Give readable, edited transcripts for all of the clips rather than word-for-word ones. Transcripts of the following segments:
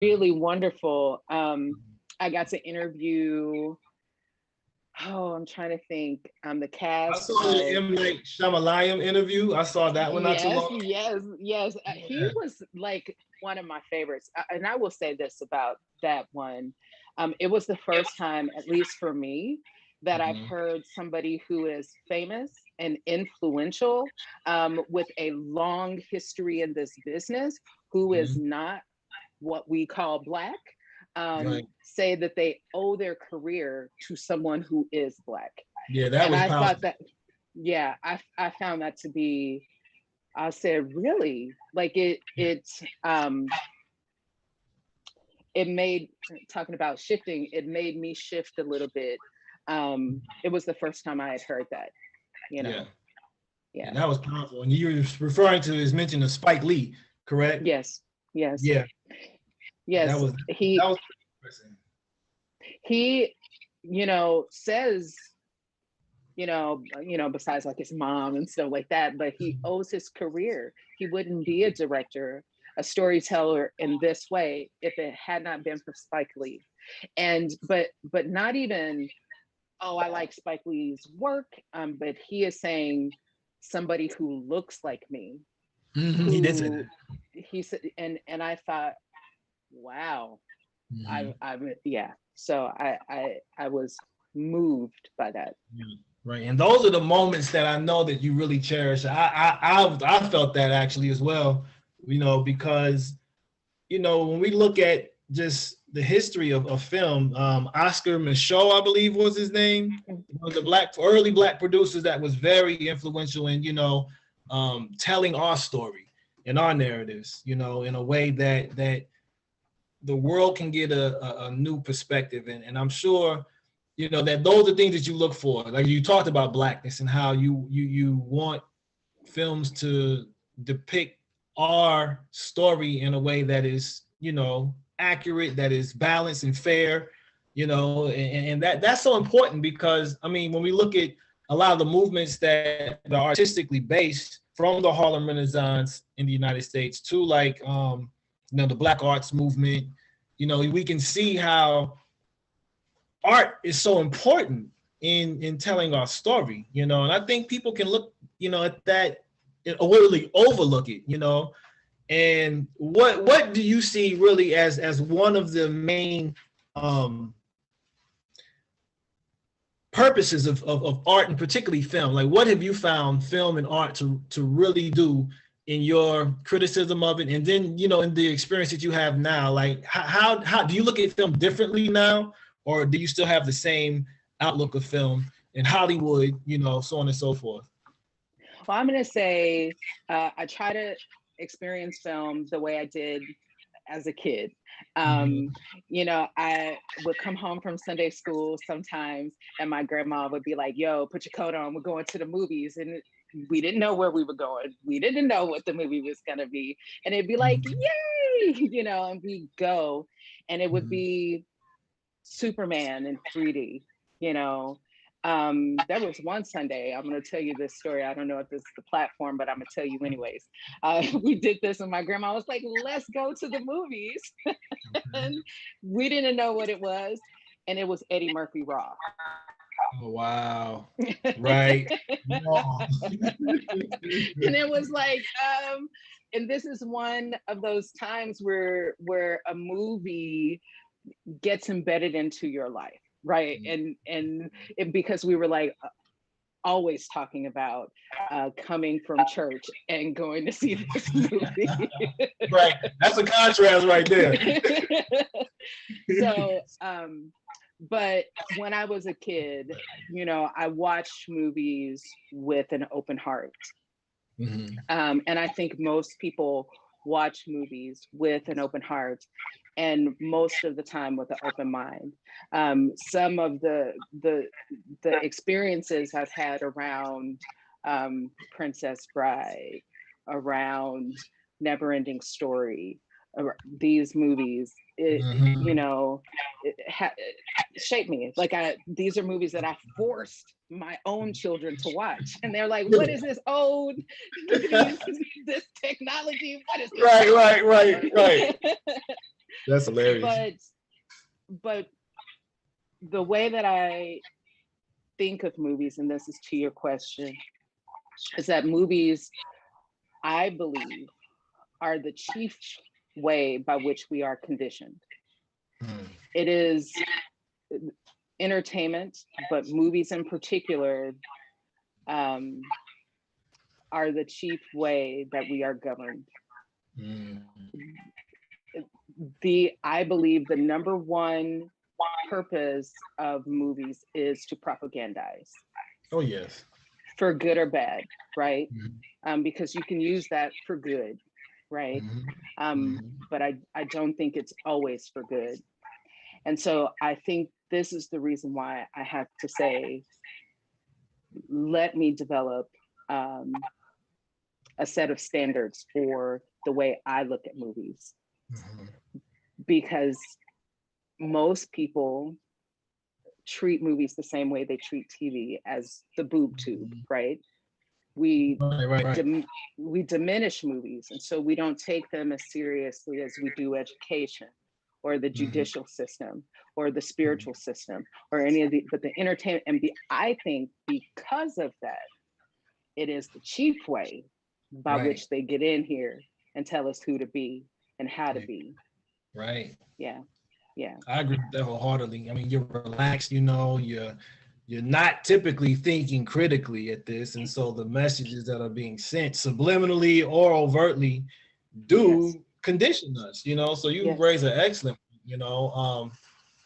really wonderful. I got to interview, oh, I'm trying to think, the I cast saw the of, M. Night Shyamalan interview. I saw that one not too yes, long. yes, yes. He Yeah. was like one of my favorites. And I will say this about that one. It was the first time, at least for me, that I've Mhm. heard somebody who is famous and influential, with a long history in this business, who is Mhm. not what we call Black, Right. say that they owe their career to someone who is Black. Yeah, that And was I powerful. thought that, yeah, I found that to be, I said, really? Like it made, talking about shifting, it made me shift a little bit. It was the first time I had heard that, you Yeah. know. Yeah, Yeah. that was powerful. And you're referring to his mention of Spike Lee, correct? Yes. Yes. Yeah, that Yes. was that He was interesting. he, says, besides like his mom and stuff like that, but he owes his career. He wouldn't be a director, a storyteller in this way if it had not been for Spike Lee. And but not even, oh, I like Spike Lee's work, but he is saying somebody who looks like me, He did say who that. he said, and I thought, wow, Mhm. I yeah. So I was moved by that. Yeah. Right, and those are the moments that I know that you really cherish. I felt that actually as well, because when we look at just the history of film, Oscar Micheaux, I believe was his name, one of the early black producers that was very influential in telling our story and our narratives, in a way that the world can get a new perspective, and I'm sure that those are things that you look for. Like you talked about blackness and how you want films to depict our story in a way that is accurate, that is balanced and fair, and that's so important because I mean when we look at a lot of the movements that are artistically based from the Harlem Renaissance in the United States to like the Black Arts movement, we can see how art is so important in telling our story, and I think people can look, at that or really overlook it, and what do you see really as one of the main purposes of art and particularly film? Like what have you found film and art to really do in your criticism of it, and then in the experience that you have now? Like how do you look at film differently now, or do you still have the same outlook of film in Hollywood, so on and so forth? Well, I'm going to say, I try to experience film the way I did as a kid. Um, Mm-hmm. I would come home from Sunday school sometimes, and my grandma would be like, "Yo, put your coat on. We're going to the movies." And we didn't know where we were going. We didn't know what the movie was going to be. And it'd be like, "Yay!" And we go, and it would Mm-hmm. be Superman in 3D, you know. There was one Sunday, I'm going to tell you this story. I don't know if this is the platform, but I'm going to tell you anyways. We did this, and my grandma was like, let's go to the movies. And we didn't know what it was. And it was Eddie Murphy Raw. Oh wow! Right. Oh. And it was like, and this is one of those times where a movie gets embedded into your life, right? And because we were like always talking about coming from church and going to see this movie. Right. That's a contrast right there. So but when I was a kid, I watched movies with an open heart. Mm-hmm. And I think most people watch movies with an open heart, and most of the time with an open mind. Some of the experiences I've had around Princess Bride, around Neverending Story, these movies, Mm-hmm. it shaped me. Like these are movies that I forced my own children to watch, and they're like, "What is this old? This technology? What is this?" Right. That's hilarious. But the way that I think of movies, and this is to your question, is that movies, I believe, are the chief way by which we are conditioned. It is entertainment, but movies in particular are the chief way that we are governed. I believe the number one purpose of movies is to propagandize. Oh, yes. For good or bad, right? Because you can use that for good, right? But I don't think it's always for good. And so I think this is the reason why I have to say, let me develop a set of standards for the way I look at movies. Because most people treat movies the same way they treat TV, as the boob tube, right? We diminish movies, and so we don't take them as seriously as we do education, or the judicial system, or the spiritual system, or any of but the entertainment. And I think because of that, it is the cheap way by which they get in here and tell us who to be and how to be. Right. Yeah. Yeah. I agree with that wholeheartedly. I mean, you're relaxed, you're not typically thinking critically at this. And so the messages that are being sent subliminally or overtly do condition us, so you raise an excellent,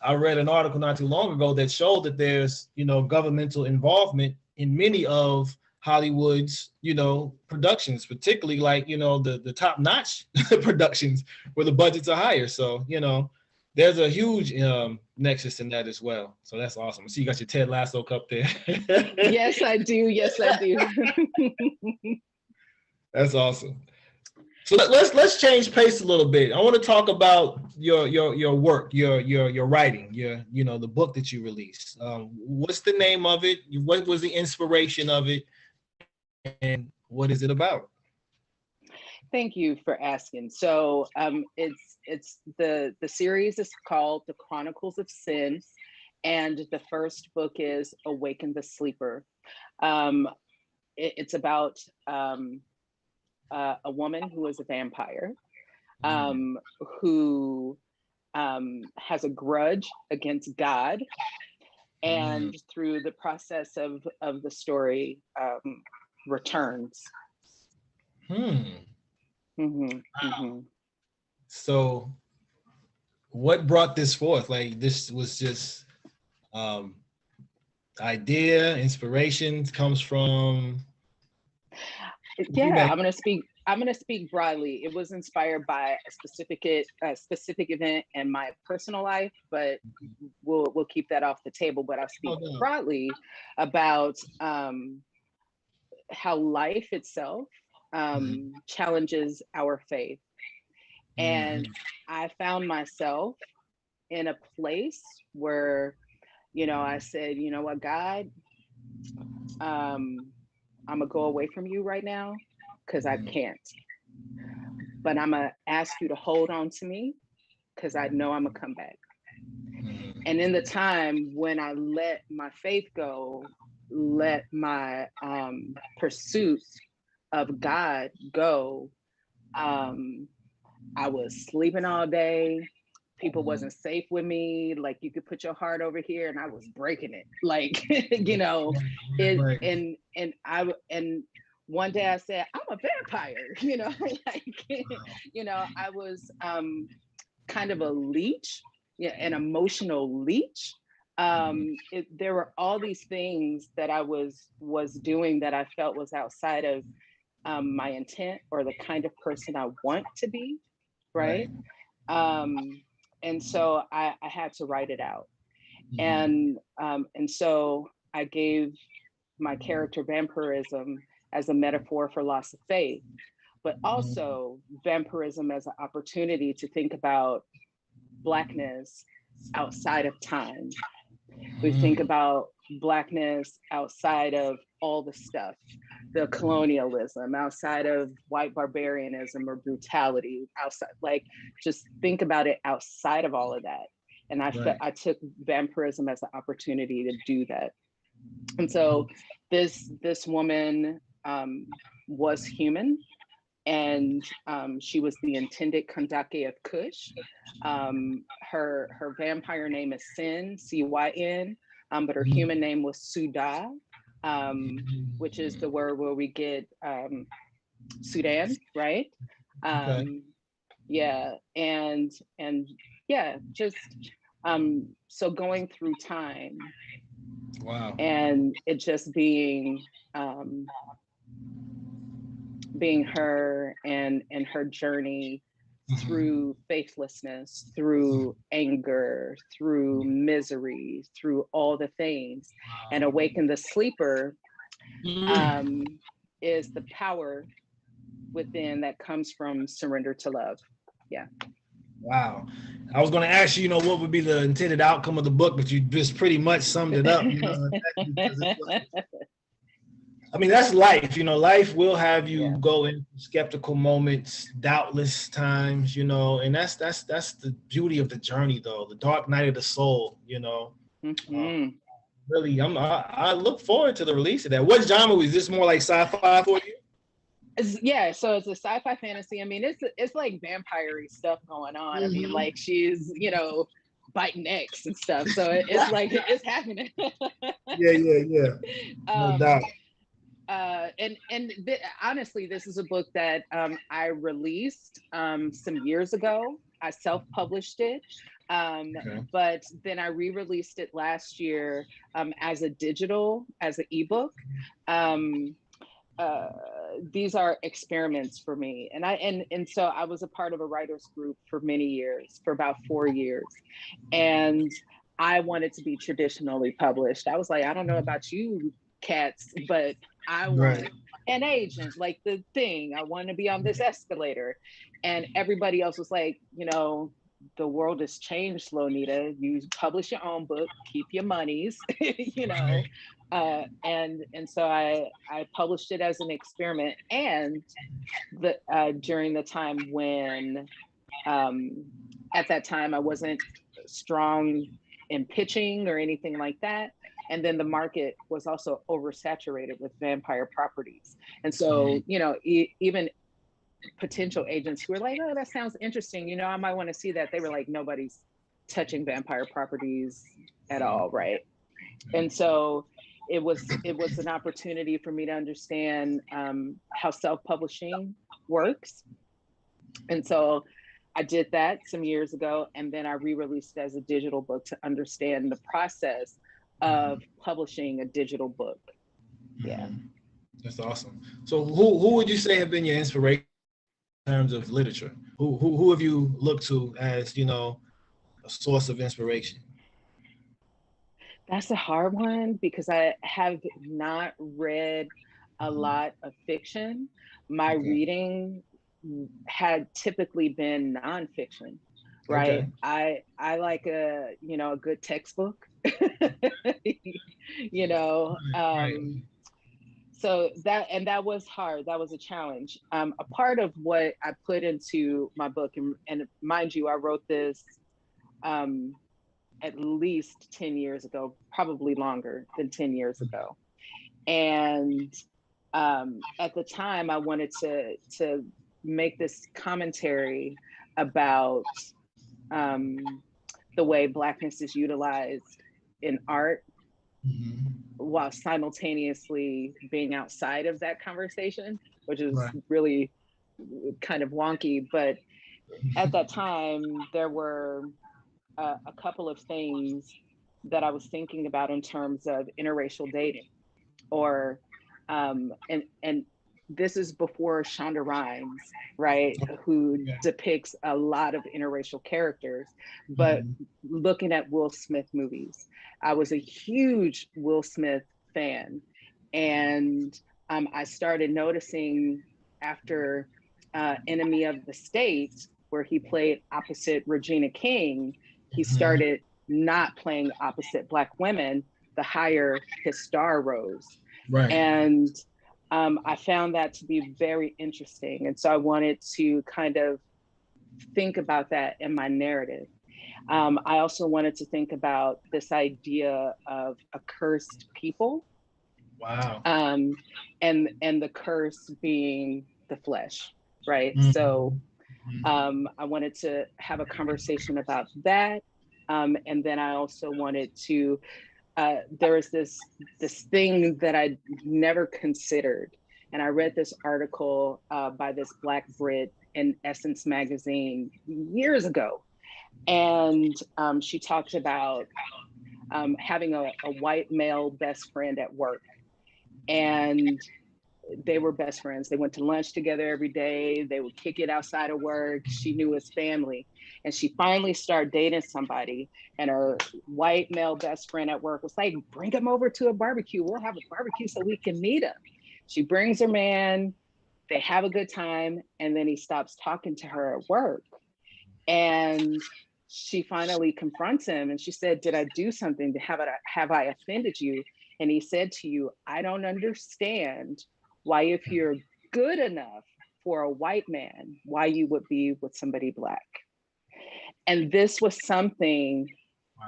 I read an article not too long ago that showed that there's, governmental involvement in many of Hollywood's, productions, particularly like, the top-notch productions where the budgets are higher. So, there's a huge nexus in that as well. So that's awesome. So you got your Ted Lasso cup there. Yes, I do. Yes, I do. That's awesome. So let's change pace a little bit. I want to talk about your work, your writing, the book that you released. What's the name of it? What was the inspiration of it? And what is it about? Thank you for asking. So it's the series is called The Chronicles of Sin, and the first book is Awaken the Sleeper. It's about a woman who is a vampire, who has a grudge against God, and through the process of the story, returns. So what brought this forth? Like, this was just idea, inspiration comes from? Yeah, I'm gonna speak broadly. It was inspired by a specific event in my personal life, but we'll keep that off the table. But I'll speak broadly about how life itself challenges our faith. And I found myself in a place where, I said, you know what, God, I'm gonna go away from you right now because I can't. But I'm gonna ask you to hold on to me because I know I'm gonna come back. And in the time when I let my faith go, let my pursuit of God go, I was sleeping all day. People wasn't safe with me. Like, you could put your heart over here and I was breaking it. Like, and one day I said, I'm a vampire, I was kind of a leech, an emotional leech. There were all these things that I was doing that I felt was outside of my intent or the kind of person I want to be, right? And so I had to write it out. And so I gave my character vampirism as a metaphor for loss of faith, but also vampirism as an opportunity to think about Blackness outside of time. We think about Blackness outside of all the stuff, the colonialism, outside of white barbarianism or brutality, outside, like, just think about it outside of all of that. And Right. I took vampirism as an opportunity to do that. And so this woman was human, and she was the intended Kandake of Kush. Her vampire name is Sin, Cyn, but her human name was Suda, which is the word where we get Sudan, right? Okay. Yeah, and yeah, just so going through time Wow. and it just being her and her journey through faithlessness, through anger, through misery, through all the things, and awaken the sleeper is the power within that comes from surrender to love. Yeah. Wow. I was going to ask you, what would be the intended outcome of the book, but you just pretty much summed it up. I mean, that's life. Life will have you go into skeptical moments, doubtless times, and that's the beauty of the journey, though. The dark night of the soul, Really, I look forward to the release of that. What genre is this? More like sci-fi for you? Yeah, so it's a sci-fi fantasy. I mean, it's like vampire-y stuff going on. I mean, like she's, biting necks and stuff. So it's like it's happening. Yeah. No doubt. Honestly, this is a book that I released some years ago. I self-published it, but then I re-released it last year as an ebook. These are experiments for me, and so I was a part of a writers group for many years, for about 4 years, and I wanted to be traditionally published. I was like, I don't know about you cats, but I want an agent, like The Thing. I want to be on this escalator, and everybody else was like, the world has changed, Lonita. You publish your own book, keep your monies, and so I published it as an experiment, and during the time when at that time I wasn't strong in pitching or anything like that, and then the market was also oversaturated with vampire properties, and so even potential agents who were like, oh, that sounds interesting, I might want to see that, they were like, nobody's touching vampire properties at all, right? And so it was an opportunity for me to understand how self-publishing works. And so I did that some years ago, and then I re-released it as a digital book to understand the process of publishing a digital book. Yeah. That's awesome. So who would you say have been your inspiration in terms of literature? Who have you looked to as, a source of inspiration? That's a hard one because I have not read a lot of fiction. My reading had typically been nonfiction, right? I like a good textbook, so that was hard. That was a challenge. A part of what I put into my book, and mind you, I wrote this at least 10 years ago, probably longer than 10 years ago. And at the time, I wanted to make this commentary about the way Blackness is utilized in art, while simultaneously being outside of that conversation, which is really kind of wonky. But at that time, there were a couple of things that I was thinking about in terms of interracial dating, or and this is before Shonda Rhimes, right, who depicts a lot of interracial characters. But looking at Will Smith movies, I was a huge Will Smith fan, and I started noticing after Enemy of the State, where he played opposite Regina King, he started not playing opposite Black women, the higher his star rose. Right. And I found that to be very interesting. And so I wanted to kind of think about that in my narrative. I also wanted to think about this idea of a cursed people, Wow. um, and the curse being the flesh, right? So Mhm. Mhm. I wanted to have a conversation about that, and then I also wanted to. There was this thing that I never considered, and I read this article by this Black Brit in Essence magazine years ago, and she talked about having a white male best friend at work, and they were best friends. They went to lunch together every day. They would kick it outside of work. She knew his family. And she finally started dating somebody. And her white male best friend at work was like, bring him over to a barbecue. We'll have a barbecue so we can meet him. She brings her man. They have a good time. And then he stops talking to her at work. And she finally confronts him and she said, did I do something? Have I offended you? And he said to you, I don't understand why, if you're good enough for a white man, why you would be with somebody Black. And this was something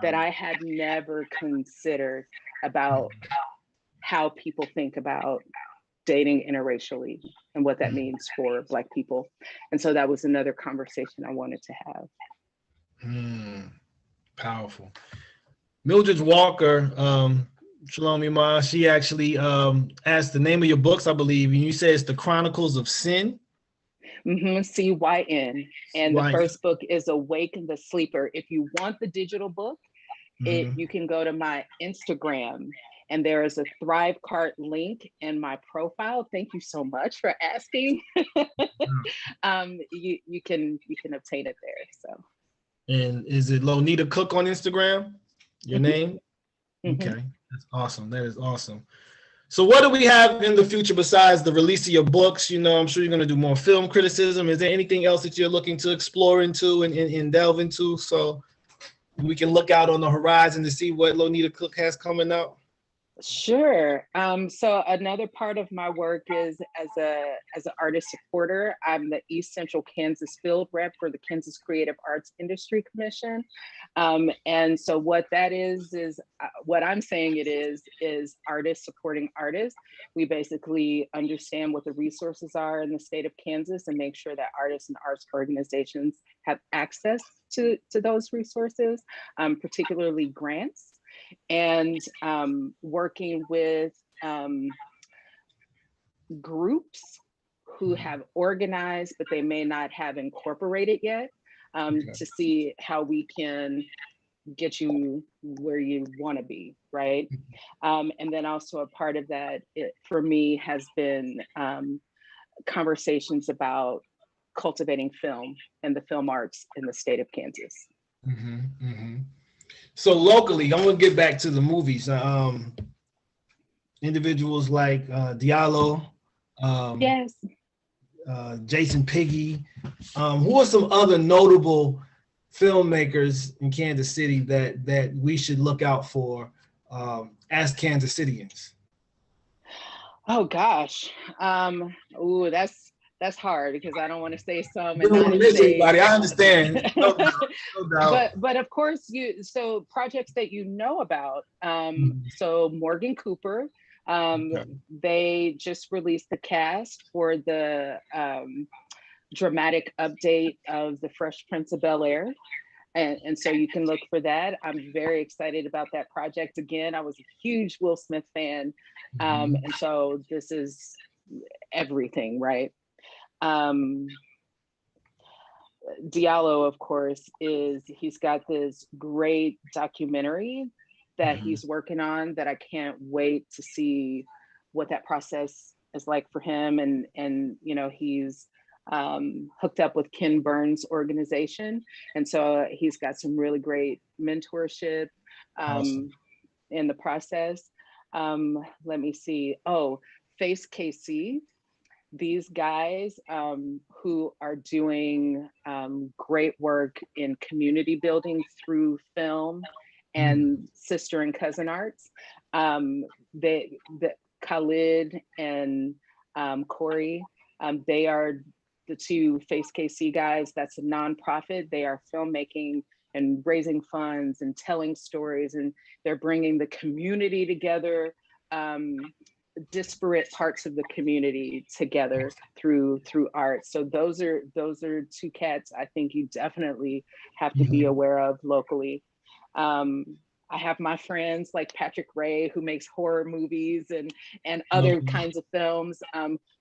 that Wow. I had never considered about how people think about dating interracially and what that means for Black people. And so that was another conversation I wanted to have. Mm, powerful. Mildred Walker, Shalom Ima, she actually asked the name of your books, I believe, and you said it's The Chronicles of Sin. CYN. And the Right. first book is Awaken the Sleeper. If you want the digital book, Mm-hmm. you can go to my Instagram and there is a Thrive Cart link in my profile. Thank you so much for asking. You can obtain it there. So And is it Lonita Cook on Instagram? Your name? mhm. Okay, that's awesome. That is awesome. So, what do we have in the future besides the release of your books? You know, I'm sure you're going to do more film criticism. Is there anything else that you're looking to explore into and delve into so we can look out on the horizon to see what Lonita Cook has coming out? Sure. So another part of my work is as an artist supporter. I'm the East Central Kansas field rep for the Kansas Creative Arts Industry Commission. And so what that is what I'm saying it is artists supporting artists. We basically understand what the resources are in the state of Kansas and make sure that artists and arts organizations have access to those resources, particularly grants, and working with groups who have organized, but they may not have incorporated yet, Okay. to see how we can get you where you want to be, right? And then also a part of that, for me, has been conversations about cultivating film and the film arts in the state of Kansas. Mm-hmm, mm-hmm. So locally, I'm gonna get back to the movies. Individuals like Diallo, um, Yes. Jason Piggy. Who are some other notable filmmakers in Kansas City that we should look out for as Kansas Cityans? Oh gosh. Ooh, that's hard because I don't want to say some You and don't want not to miss say. anybody. I understand. No doubt. No doubt. But of course so projects that you know about. So Morgan Cooper, um, Okay. they just released the cast for the dramatic update of the Fresh Prince of Bel-Air. And so you can look for that. I'm very excited about that project. Again, I was a huge Will Smith fan. Mhm. And so this is everything, right? Um, Diallo, of course, he's got this great documentary that Mhm. he's working on that I can't wait to see what that process is like for him. And he's hooked up with Ken Burns' organization, and so he's got some really great mentorship Awesome. um, in the process. Let me see. Oh, Face KC, these guys who are doing great work in community building through film Mm. and sister and cousin arts. The Khalid and Corey, they are the two Face KC guys. That's a nonprofit. They are filmmaking and raising funds and telling stories, and they're bringing the community together, disparate parts of the community together through art. So those are two cats I think you definitely have to be aware of locally. I have my friends like Patrick Ray, who makes horror movies and other kinds of films,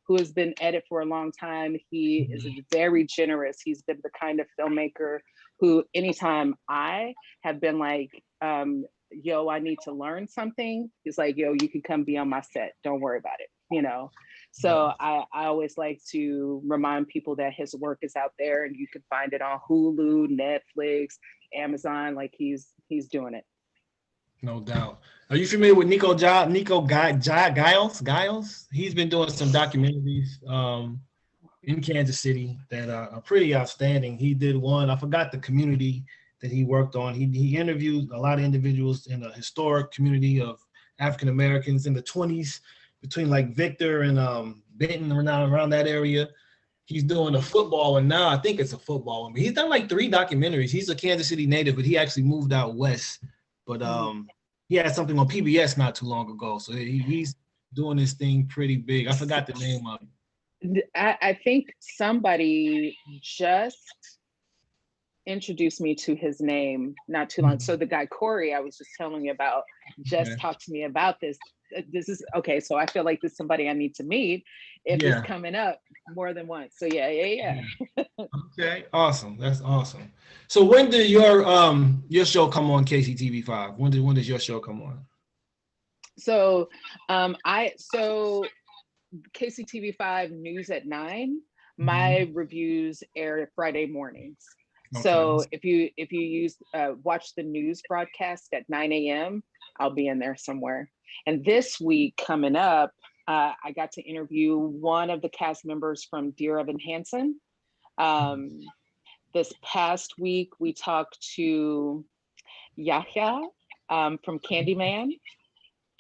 who has been at it for a long time. He is very generous. He's been the kind of filmmaker who, anytime I have been like, yo, I need to learn something, he's like, yo, you can come be on my set. Don't worry about it, you know? So I always like to remind people that his work is out there and you can find it on Hulu, Netflix, Amazon. Like he's doing it. No doubt. Are you familiar with Nico Giles? He's been doing some documentaries in Kansas City that are pretty outstanding. He did one, I forgot the community that he worked on. He interviewed a lot of individuals in a historic community of African Americans in the 20s, between like Victor and Benton, around that area. He's doing a football one now. I think it's a football one. But he's done like 3 documentaries. He's a Kansas City native, but he actually moved out west. But he had something on PBS not too long ago. So he's doing this thing pretty big. I forgot the name of it. I think somebody just introduced me to his name not too long. So the guy Corey I was just telling you about just talked to me about this. This is okay. So I feel like this is somebody I need to meet if it's coming up more than once. So yeah. Okay, awesome. That's awesome. So when did your show come on KCTV5? When does your show come on? So KCTV5 News at 9. My reviews air Friday mornings. Okay. So if you watch the news broadcast at 9 a.m., I'll be in there somewhere. And this week coming up, I got to interview one of the cast members from Dear Evan Hansen. This past week, we talked to Yahya from Candyman.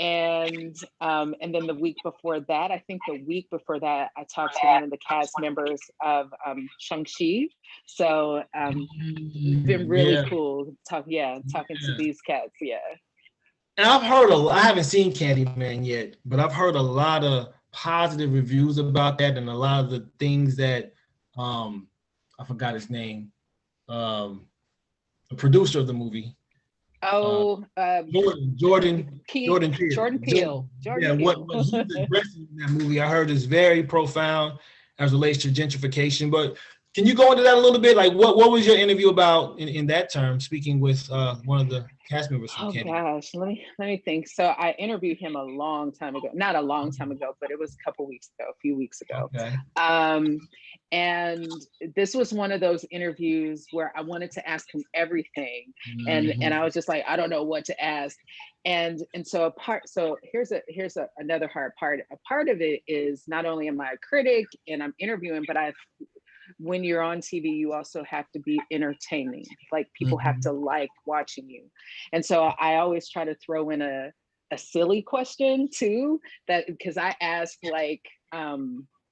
And then the week before that, I talked to one of the cast members of Shang-Chi. So it's been really cool talking to these cats. Yeah. And I've heard I haven't seen Candyman yet, but I've heard a lot of positive reviews about that, and a lot of the things that I forgot his name, the producer of the movie. Jordan Peele. What he's addressing in that movie, I heard, is very profound as relates to gentrification. But can you go into that a little bit? Like, what was your interview about in that term? Speaking with one of the cast members from Canada. Gosh, let me think. So I interviewed him a long time ago. Not a long time ago, but it was a few weeks ago. Okay. And this was one of those interviews where I wanted to ask him everything, and I was just like, I don't know what to ask. And so here's another hard part. A part of it is not only am I a critic and I'm interviewing, but when you're on TV, you also have to be entertaining. Like people have to like watching you. And so I always try to throw in a silly question too, that because I ask like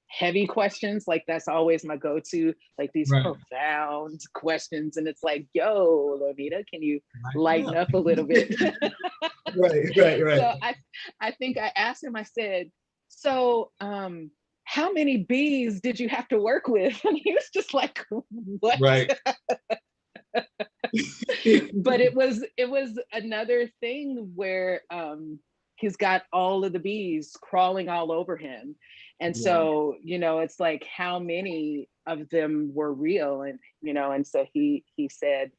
heavy questions, like that's always my go-to, like these profound questions. And it's like, yo, Lonita, can you lighten up a little bit? Right. So I think I asked him, I said, so how many bees did you have to work with? And he was just like, what? Right. But it was another thing where he's got all of the bees crawling all over him. And so, it's like how many of them were real? And, and so he said,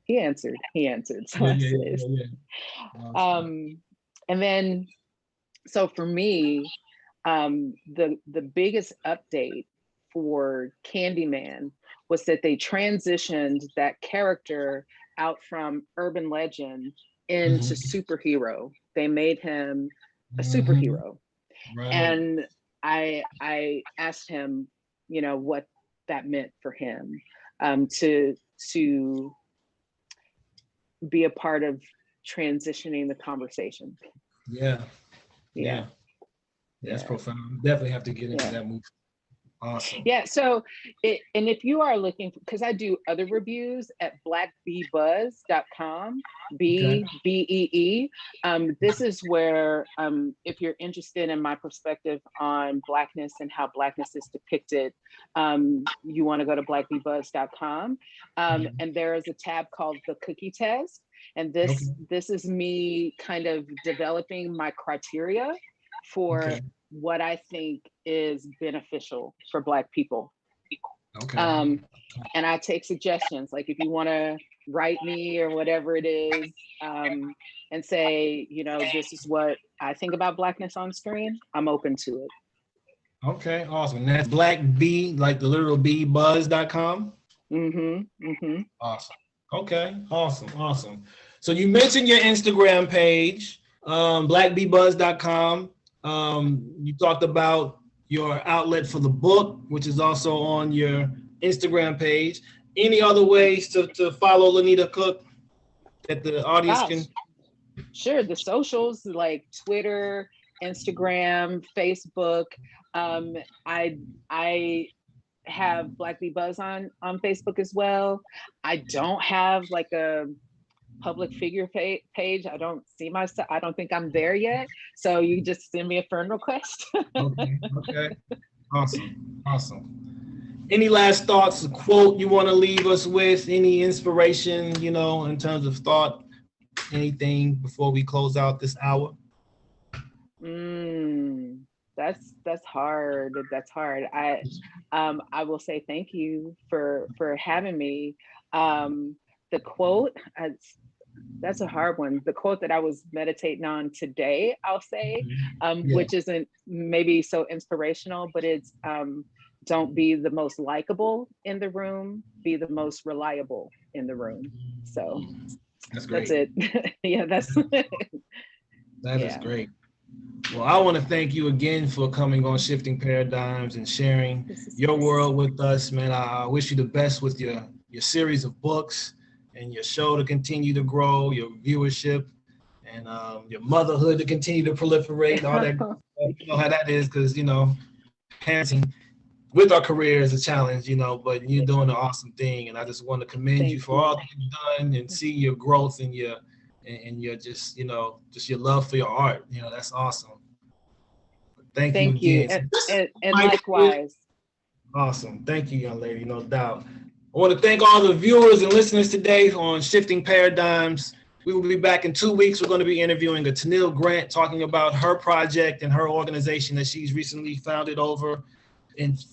he answered. So awesome. And then, so for me, the biggest update for Candyman was that they transitioned that character out from urban legend into superhero. They made him a superhero. Right. And I asked him, what that meant for him, to be a part of transitioning the conversation. Yeah. Yeah. That's profound. Definitely have to get into that movie. Awesome. Yeah. So, and if you are looking, because I do other reviews at blackbeebuzz.com, BEE. This is where, if you're interested in my perspective on Blackness and how Blackness is depicted, you want to go to blackbeebuzz.com. And there is a tab called the cookie test. And this is me kind of developing my criteria for what I think is beneficial for Black people. And I take suggestions, like if you want to write me or whatever it is, and say, you know, this is what I think about Blackness on screen, I'm open to it. Okay, awesome. And that's Black B, like the literal B, buzz.com? Awesome. Okay, awesome. So you mentioned your Instagram page, blackbeebuzz.com. You talked about your outlet for the book, which is also on your Instagram page. Any other ways to follow Lanita Cook that the audience can? Sure, the socials like Twitter, Instagram, Facebook. I have Black Bee Buzz on Facebook as well. I don't have like a public figure page. I don't see myself. I don't think I'm there yet. So you just send me a friend request. Okay. Awesome. Any last thoughts, a quote you want to leave us with? Any inspiration, you know, in terms of thought, anything before we close out this hour? That's hard. I will say thank you for having me. The quote, that's a hard one. The quote that I was meditating on today, I'll say, which isn't maybe so inspirational, but it's don't be the most likable in the room, be the most reliable in the room. So that's great. That's it. Yeah, that's that is great. Well, I want to thank you again for coming on Shifting Paradigms and sharing your world with us, man. I wish you the best with your series of books and your show to continue to grow, your viewership, and your motherhood to continue to proliferate, all that. You know how that is, because, you know, parenting with our career is a challenge, you know, but you're doing an awesome thing. And I just want to commend you for all that you've done and see your growth and your just, you know, just your love for your art. You know, that's awesome. Thank you again. And likewise. Awesome. Thank you, young lady, no doubt. I want to thank all the viewers and listeners today on Shifting Paradigms. We will be back in 2 weeks. We're going to be interviewing a Tanil Grant, talking about her project and her organization that she's recently founded over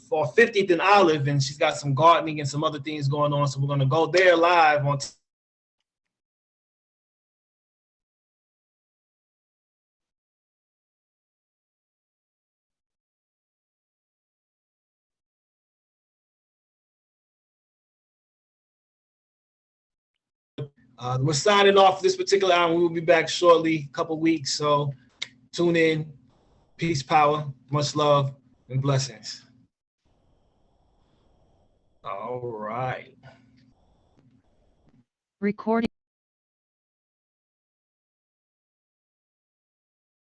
for 50th and Olive, and she's got some gardening and some other things going on. So we're going to go there live on we're signing off this particular hour. We will be back shortly, a couple weeks. So tune in. Peace, power, much love, and blessings. All right. Recording.